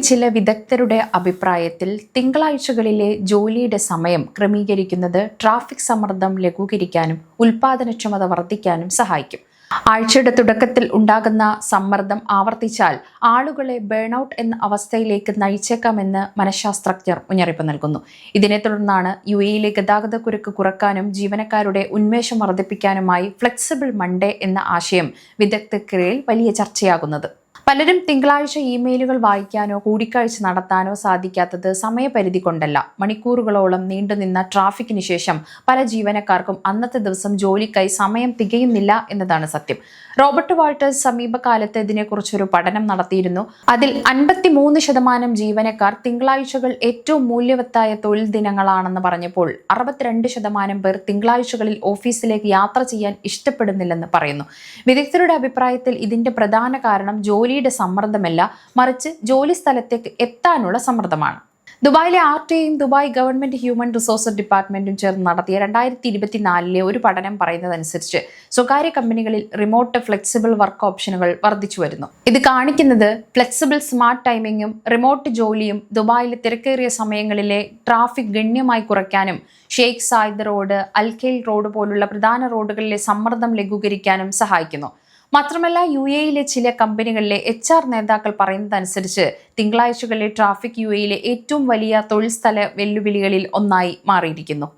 ചില വിദഗ്ധരുടെ അഭിപ്രായത്തിൽ തിങ്കളാഴ്ചകളിലെ ജോലിയുടെ സമയം ക്രമീകരിക്കുന്നത് ട്രാഫിക് സമ്മർദ്ദം ലഘൂകരിക്കാനും ഉൽപാദനക്ഷമത വർദ്ധിക്കാനും സഹായിക്കും. ആഴ്ചയുടെ തുടക്കത്തിൽ ഉണ്ടാകുന്ന സമ്മർദ്ദം ആവർത്തിച്ചാൽ ആളുകളെ ബേൺഔട്ട് എന്ന അവസ്ഥയിലേക്ക് നയിച്ചേക്കാമെന്ന് മനഃശാസ്ത്രജ്ഞർ മുന്നറിയിപ്പ് നൽകുന്നു. ഇതിനെ തുടർന്നാണ് UAE-യിലെ ഗതാഗതക്കുരുക്ക് കുറക്കാനും ജീവനക്കാരുടെ ഉന്മേഷം വർദ്ധിപ്പിക്കാനുമായി ഫ്ലെക്സിബിൾ മൺഡേ എന്ന ആശയം വിദഗ്ധർക്കിടയിൽ വലിയ ചർച്ചയാകുന്നത്. പലരും തിങ്കളാഴ്ച ഇമെയിലുകൾ വായിക്കാനോ കൂടിക്കാഴ്ച നടത്താനോ സാധിക്കാത്തത് സമയപരിധി കൊണ്ടല്ല, മണിക്കൂറുകളോളം നീണ്ടുനിന്ന ട്രാഫിക്കിന് ശേഷം പല ജീവനക്കാർക്കും അന്നത്തെ ദിവസം ജോലിക്കായി സമയം തികയുന്നില്ല എന്നതാണ് സത്യം. റോബർട്ട് വാൾട്ടേഴ്സ് സമീപകാലത്ത് ഇതിനെക്കുറിച്ചൊരു പഠനം നടത്തിയിരുന്നു. അതിൽ 53% ജീവനക്കാർ തിങ്കളാഴ്ചകൾ ഏറ്റവും മൂല്യവത്തായ തൊഴിൽ ദിനങ്ങളാണെന്ന് പറഞ്ഞപ്പോൾ 62% പേർ തിങ്കളാഴ്ചകളിൽ ഓഫീസിലേക്ക് യാത്ര ചെയ്യാൻ ഇഷ്ടപ്പെടുന്നില്ലെന്ന് പറയുന്നു. വിദഗ്ധരുടെ അഭിപ്രായത്തിൽ ഇതിന്റെ പ്രധാന കാരണം ജോലിയുടെ സമ്മർദ്ദമല്ല, മറിച്ച് ജോലി സ്ഥലത്തേക്ക് എത്താനുള്ള സമ്മർദ്ദമാണ്. ദുബായിലെ RTAയും ദുബായ് ഗവൺമെന്റ് ഹ്യൂമൻ റിസോഴ്സസ് ഡിപ്പാർട്ട്മെന്റും ചേർന്ന് നടത്തിയ 2024 ഒരു പഠനം പറയുന്നതനുസരിച്ച് സ്വകാര്യ കമ്പനികളിൽ റിമോട്ട് ഫ്ലെക്സിബിൾ വർക്ക് ഓപ്ഷനുകൾ വർദ്ധിച്ചു വരുന്നു. ഇത് കാണിക്കുന്നത് ഫ്ലെക്സിബിൾ സ്മാർട്ട് ടൈമിങ്ങും റിമോട്ട് ജോലിയും ദുബായിലെ തിരക്കേറിയ സമയങ്ങളിലെ ട്രാഫിക് ഗണ്യമായി കുറയ്ക്കാനും Sheikh Zayed road, Al Khail road പോലുള്ള പ്രധാന റോഡുകളിലെ സമ്മർദ്ദം ലഘൂകരിക്കാനും സഹായിക്കുന്നു. മാത്രമല്ല, UAE-യിലെ ചില കമ്പനികളിലെ HR നേതാക്കൾ പറയുന്നതനുസരിച്ച് തിങ്കളാഴ്ചകളിലെ ട്രാഫിക് UAE-യിലെ ഏറ്റവും വലിയ തൊഴിൽ സ്ഥല വെല്ലുവിളികളിൽ ഒന്നായി മാറിയിരിക്കുന്നു.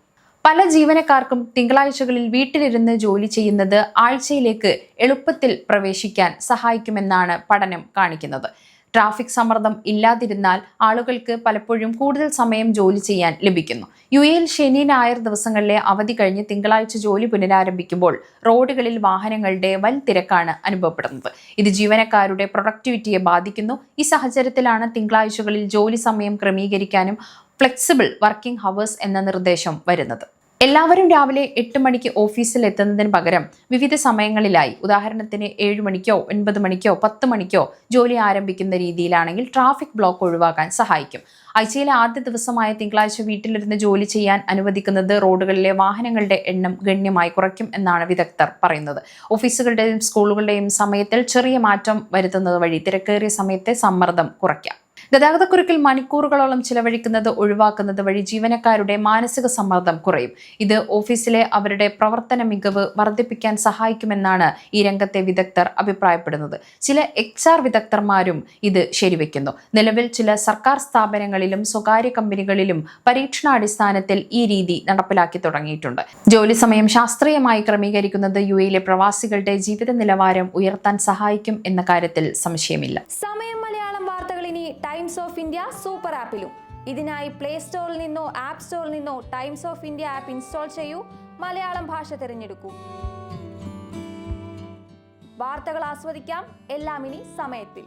പല ജീവനക്കാർക്കും തിങ്കളാഴ്ചകളിൽ വീട്ടിലിരുന്ന് ജോലി ചെയ്യുന്നത് ആഴ്ചയിലേക്ക് എളുപ്പത്തിൽ പ്രവേശിക്കാൻ സഹായിക്കുമെന്നാണ് പഠനം കാണിക്കുന്നത്. ട്രാഫിക് സമ്മർദ്ദം ഇല്ലാതിരുന്നാൽ ആളുകൾക്ക് പലപ്പോഴും കൂടുതൽ സമയം ജോലി ചെയ്യാൻ ലഭിക്കുന്നു. UAE-യിൽ ശനി, ഞായർ ദിവസങ്ങളിലെ അവധി കഴിഞ്ഞ് തിങ്കളാഴ്ച ജോലി പുനരാരംഭിക്കുമ്പോൾ റോഡുകളിൽ വാഹനങ്ങളുടെ വൻ തിരക്കാണ് അനുഭവപ്പെടുന്നത്. ഇത് ജീവനക്കാരുടെ പ്രൊഡക്ടിവിറ്റിയെ ബാധിക്കുന്നു. ഈ സാഹചര്യത്തിലാണ് തിങ്കളാഴ്ചകളിൽ ജോലി സമയം ക്രമീകരിക്കാനും ഫ്ലെക്സിബിൾ വർക്കിംഗ് ഹവേഴ്സ് എന്ന നിർദ്ദേശം വരുന്നത്. എല്ലാവരും രാവിലെ 8 മണിക്ക് ഓഫീസിൽ എത്തുന്നതിന് പകരം വിവിധ സമയങ്ങളിലായി, ഉദാഹരണത്തിന് 7 മണിക്കോ 9 മണിക്കോ 10 മണിക്കോ ജോലി ആരംഭിക്കുന്ന രീതിയിലാണെങ്കിൽ ട്രാഫിക് ബ്ലോക്ക് ഒഴിവാക്കാൻ സഹായിക്കും. ആഴ്ചയിലെ ആദ്യ ദിവസമായ തിങ്കളാഴ്ച വീട്ടിലിരുന്ന് ജോലി ചെയ്യാൻ അനുവദിക്കുന്നത് റോഡുകളിലെ വാഹനങ്ങളുടെ എണ്ണം ഗണ്യമായി കുറയ്ക്കും എന്നാണ് വിദഗ്ധർ പറയുന്നത്. ഓഫീസുകളുടെയും സ്കൂളുകളുടെയും സമയത്തിൽ ചെറിയ മാറ്റം വരുത്തുന്നത് വഴി തിരക്കേറിയ സമയത്തെ സമ്മർദ്ദം കുറയ്ക്കാം. ഗതാഗതക്കുരുക്കിൽ മണിക്കൂറുകളോളം ചിലവഴിക്കുന്നത് ഒഴിവാക്കുന്നത് വഴി ജീവനക്കാരുടെ മാനസിക സമ്മർദ്ദം കുറയും. ഇത് ഓഫീസിലെ അവരുടെ പ്രവർത്തന മികവ് വർദ്ധിപ്പിക്കാൻ സഹായിക്കുമെന്നാണ് ഈ രംഗത്തെ വിദഗ്ധർ അഭിപ്രായപ്പെടുന്നത്. ചില HR വിദഗ്ധർമാരും ഇത് ശരിവെക്കുന്നു. നിലവിൽ ചില സർക്കാർ സ്ഥാപനങ്ങളിലും സ്വകാര്യ കമ്പനികളിലും പരീക്ഷണാടിസ്ഥാനത്തിൽ ഈ രീതി നടപ്പിലാക്കി തുടങ്ങിയിട്ടുണ്ട്. ജോലി സമയം ശാസ്ത്രീയമായി ക്രമീകരിക്കുന്നത് UAE-യിലെ പ്രവാസികളുടെ ജീവിത നിലവാരം ഉയർത്താൻ സഹായിക്കും എന്ന കാര്യത്തിൽ സംശയമില്ല. ടൈംസ് ഓഫ് ഇന്ത്യ സൂപ്പർ ആപ്പിലും. ഇതിനായി പ്ലേ സ്റ്റോറിൽ നിന്നോ ആപ്പ് സ്റ്റോറിൽ നിന്നോ Times of India app install ചെയ്യൂ. മലയാളം ഭാഷ തിരഞ്ഞെടുക്കൂ. വാർത്തകൾ ആസ്വദിക്കാം, എല്ലാം ഇനി സമയത്തിൽ.